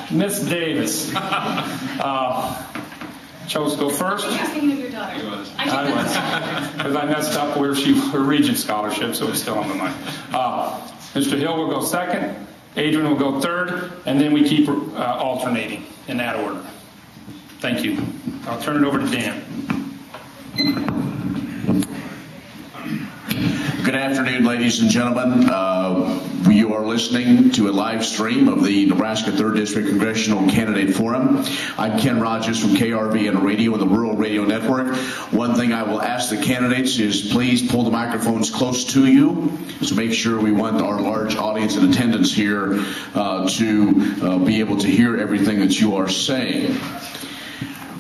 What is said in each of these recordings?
Miss Davis chose to go first. I was thinking of your daughter. I was, because I messed up where her Regent Scholarship, so it's still on the mind. Mr. Hill will go second, Adrian will go third, and then we keep alternating in that order. Thank you. I'll turn it over to Dan. Good afternoon, ladies and gentlemen. You are listening to a live stream of the Nebraska 3rd District Congressional Candidate Forum. I'm Ken Rogers from KRVN Radio and the Rural Radio Network. One thing I will ask the candidates is please pull the microphones close to you to make sure we want our large audience in attendance here to be able to hear everything that you are saying.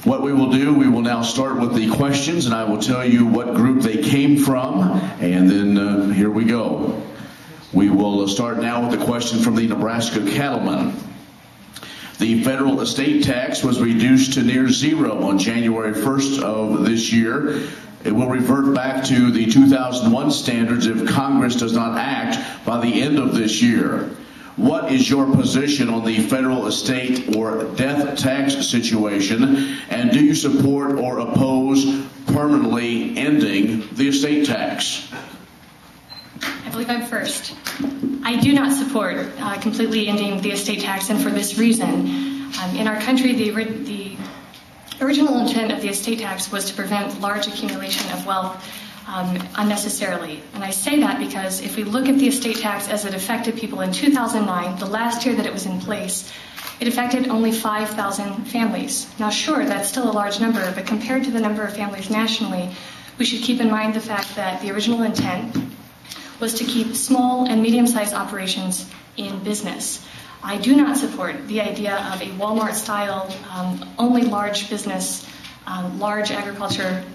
What we will do, we will now start with the questions, and I will tell you what group they came from, and then here we go. We will start now with the question from the Nebraska cattleman. The federal estate tax was reduced to near zero on January 1st of this year. It will revert back to the 2001 standards if Congress does not act by the end of this year. What is your position on the federal estate or death tax situation, and do you support or oppose permanently ending the estate tax? I believe I'm first. I do not support completely ending the estate tax, and for this reason. In our country, the original intent of the estate tax was to prevent large accumulation of wealth unnecessarily. And I say that because if we look at the estate tax as it affected people in 2009, the last year that it was in place, it affected only 5,000 families. Now sure, that's still a large number, but compared to the number of families nationally, we should keep in mind the fact that the original intent was to keep small and medium-sized operations in business. I do not support the idea of a Walmart-style, only large business, large agriculture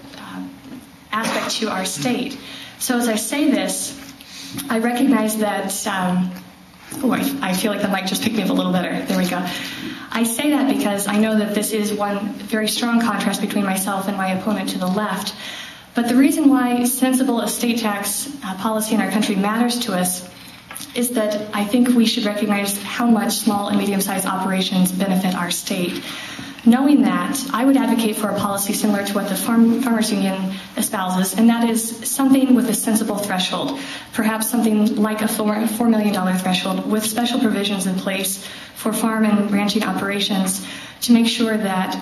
aspect to our state. So as I say this, I recognize that, I feel like the mic just picked me up a little better. There we go. I say that because I know that this is one very strong contrast between myself and my opponent to the left. But the reason why sensible estate tax policy in our country matters to us is that I think we should recognize how much small and medium-sized operations benefit our state. Knowing that, I would advocate for a policy similar to what the Farmers Union espouses, and that is something with a sensible threshold, perhaps something like a $4 million threshold with special provisions in place for farm and ranching operations to make sure that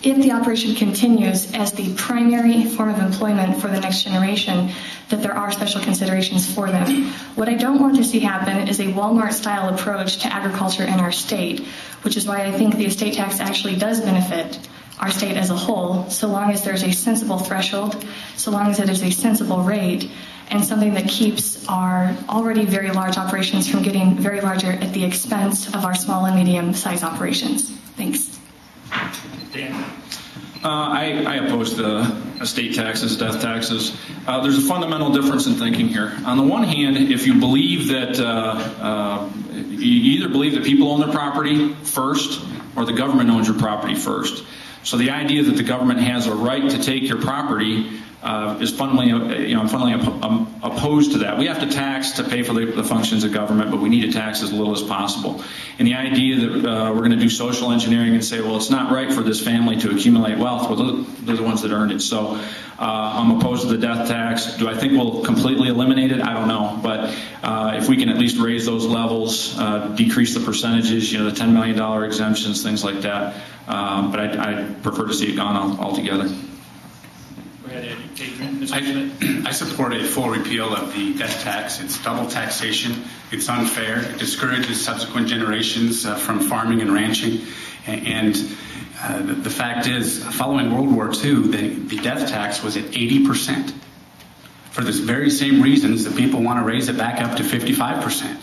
if the operation continues as the primary form of employment for the next generation, that there are special considerations for them. What I don't want to see happen is a Walmart-style approach to agriculture in our state, which is why I think the estate tax actually does benefit our state as a whole, so long as there's a sensible threshold, so long as it is a sensible rate, and something that keeps our already very large operations from getting very larger at the expense of our small and medium-sized operations. Thanks. Dan. I oppose the estate taxes, death taxes. There's a fundamental difference in thinking here. On the one hand, if you believe that you either believe that people own their property first or the government owns your property first. So the idea that the government has a right to take your property is fundamentally, I'm fundamentally opposed to that. We have to tax to pay for the functions of government, but we need to tax as little as possible. And the idea that we're going to do social engineering and say, well, it's not right for this family to accumulate wealth, well, they're the ones that earned it. So I'm opposed to the death tax. Do I think we'll completely eliminate it? I don't know. But if we can at least raise those levels, decrease the percentages, the $10 million exemptions, things like that. But I'd prefer to see it gone altogether. I support a full repeal of the death tax. It's double taxation. It's unfair. It discourages subsequent generations from farming and ranching. And the fact is, following World War II, the death tax was at 80%. For the very same reasons that people want to raise it back up to 55%.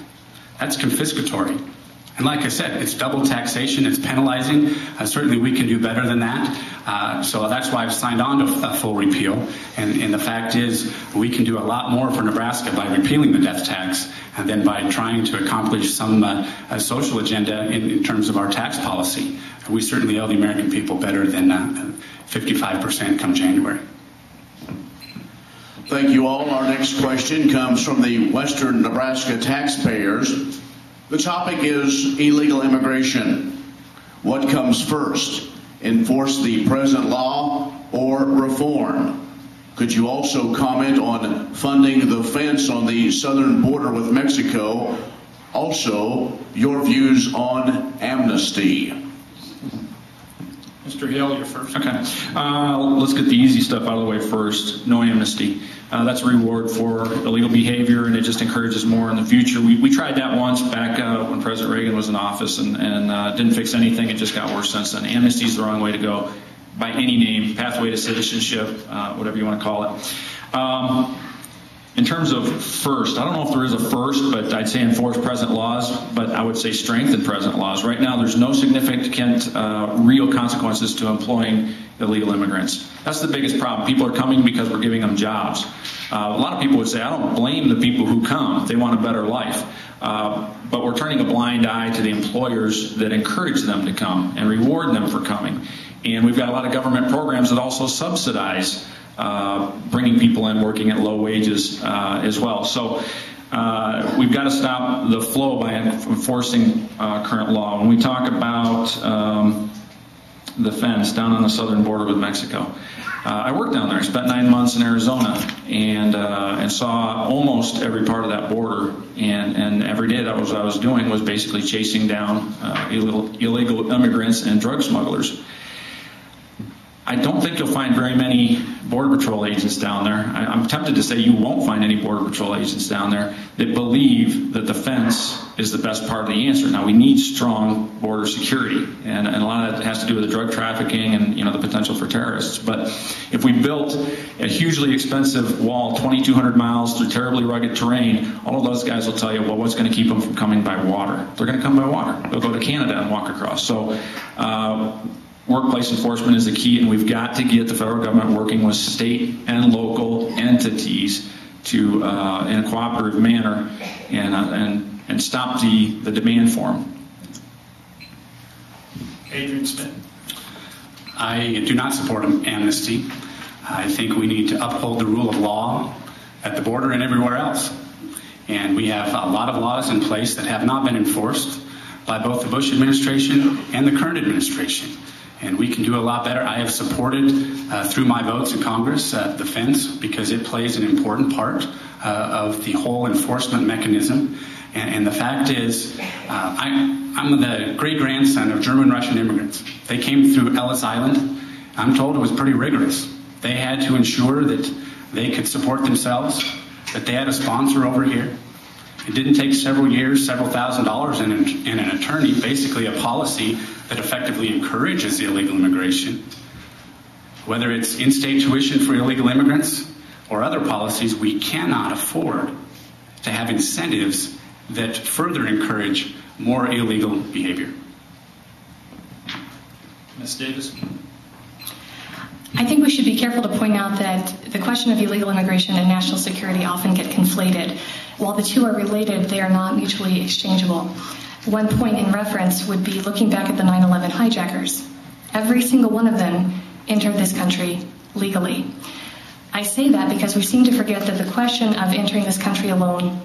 That's confiscatory. And like I said, it's double taxation, it's penalizing. Certainly we can do better than that. So that's why I've signed on to a full repeal. And the fact is, we can do a lot more for Nebraska by repealing the death tax than by trying to accomplish some social agenda in terms of our tax policy. We certainly owe the American people better than 55% come January. Thank you all. Our next question comes from the Western Nebraska taxpayers. The topic is illegal immigration. What comes first? Enforce the present law or reform? Could you also comment on funding the fence on the southern border with Mexico? Also, your views on amnesty. Mr. Hill, you're first. Okay. Let's get the easy stuff out of the way first. No amnesty. That's a reward for illegal behavior, and it just encourages more in the future. We tried that once back when President Reagan was in office, and didn't fix anything. It just got worse since then. Amnesty is the wrong way to go by any name. Pathway to citizenship, whatever you want to call it. In terms of first, I don't know if there is a first, but I'd say enforce present laws, but I would say strengthen present laws. Right now, there's no significant real consequences to employing illegal immigrants. That's the biggest problem. People are coming because we're giving them jobs. A lot of people would say, I don't blame the people who come. They want a better life. But we're turning a blind eye to the employers that encourage them to come and reward them for coming. And we've got a lot of government programs that also subsidize bringing people in working at low wages as well. So we've got to stop the flow by enforcing current law. When we talk about the fence down on the southern border with Mexico, I worked down there. I spent 9 months in Arizona and saw almost every part of that border. And every day that was what I was doing was basically chasing down illegal immigrants and drug smugglers. I don't think you'll find very many Border Patrol agents down there. I'm tempted to say you won't find any Border Patrol agents down there that believe that the fence is the best part of the answer. Now, we need strong border security, and a lot of that has to do with the drug trafficking and the potential for terrorists. But if we built a hugely expensive wall, 2,200 miles through terribly rugged terrain, all of those guys will tell you, well, what's going to keep them from coming by water? They're going to come by water. They'll go to Canada and walk across. So workplace enforcement is the key, and we've got to get the federal government working with state and local entities to, in a cooperative manner, and stop the demand for them. Adrian Smith. I do not support amnesty. I think we need to uphold the rule of law at the border and everywhere else. And we have a lot of laws in place that have not been enforced by both the Bush administration and the current administration. And we can do a lot better. I have supported, through my votes in Congress, the fence because it plays an important part of the whole enforcement mechanism. And the fact is, I'm the great-grandson of German-Russian immigrants. They came through Ellis Island. I'm told it was pretty rigorous. They had to ensure that they could support themselves, that they had a sponsor over here. It didn't take several years, several $1,000s and an attorney, basically a policy that effectively encourages illegal immigration. Whether it's in-state tuition for illegal immigrants or other policies, we cannot afford to have incentives that further encourage more illegal behavior. Ms. Davis. I think we should be careful to point out that the question of illegal immigration and national security often get conflated. While the two are related, they are not mutually exchangeable. One point in reference would be looking back at the 9/11 hijackers. Every single one of them entered this country legally. I say that because we seem to forget that the question of entering this country alone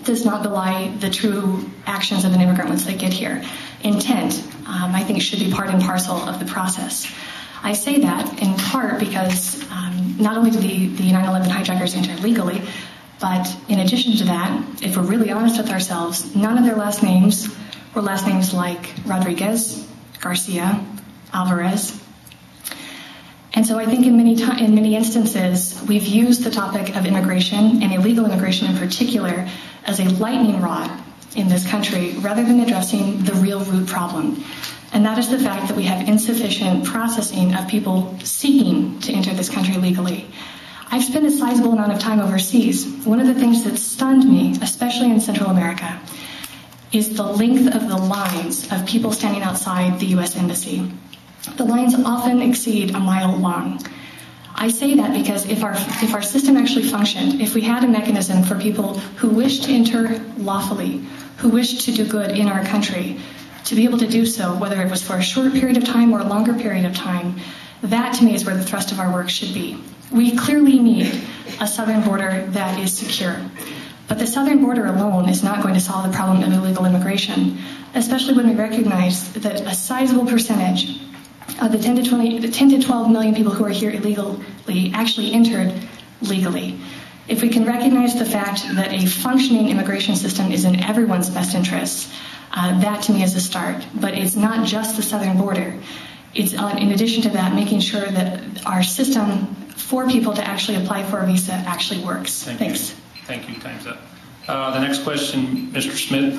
does not belie the true actions of an immigrant once they get here. Intent, I think, should be part and parcel of the process. I say that in part because not only did the 9/11 hijackers enter legally, but in addition to that, if we're really honest with ourselves, none of their last names were last names like Rodriguez, Garcia, Alvarez. And so I think in many instances, we've used the topic of immigration and illegal immigration in particular as a lightning rod in this country rather than addressing the real root problem. And that is the fact that we have insufficient processing of people seeking to enter this country legally. I've spent a sizable amount of time overseas. One of the things that stunned me, especially in Central America, is the length of the lines of people standing outside the U.S. Embassy. The lines often exceed a mile long. I say that because if our system actually functioned, if we had a mechanism for people who wish to enter lawfully, who wish to do good in our country, to be able to do so, whether it was for a short period of time or a longer period of time, that to me is where the thrust of our work should be. We clearly need a southern border that is secure. But the southern border alone is not going to solve the problem of illegal immigration, especially when we recognize that a sizable percentage of the 10 to 12 million people who are here illegally actually entered legally. If we can recognize the fact that a functioning immigration system is in everyone's best interest, that to me is a start. But it's not just the southern border. It's in addition to that, making sure that our system for people to actually apply for a visa actually works. Thanks. Thank you. Time's up. The next question, Mr. Smith.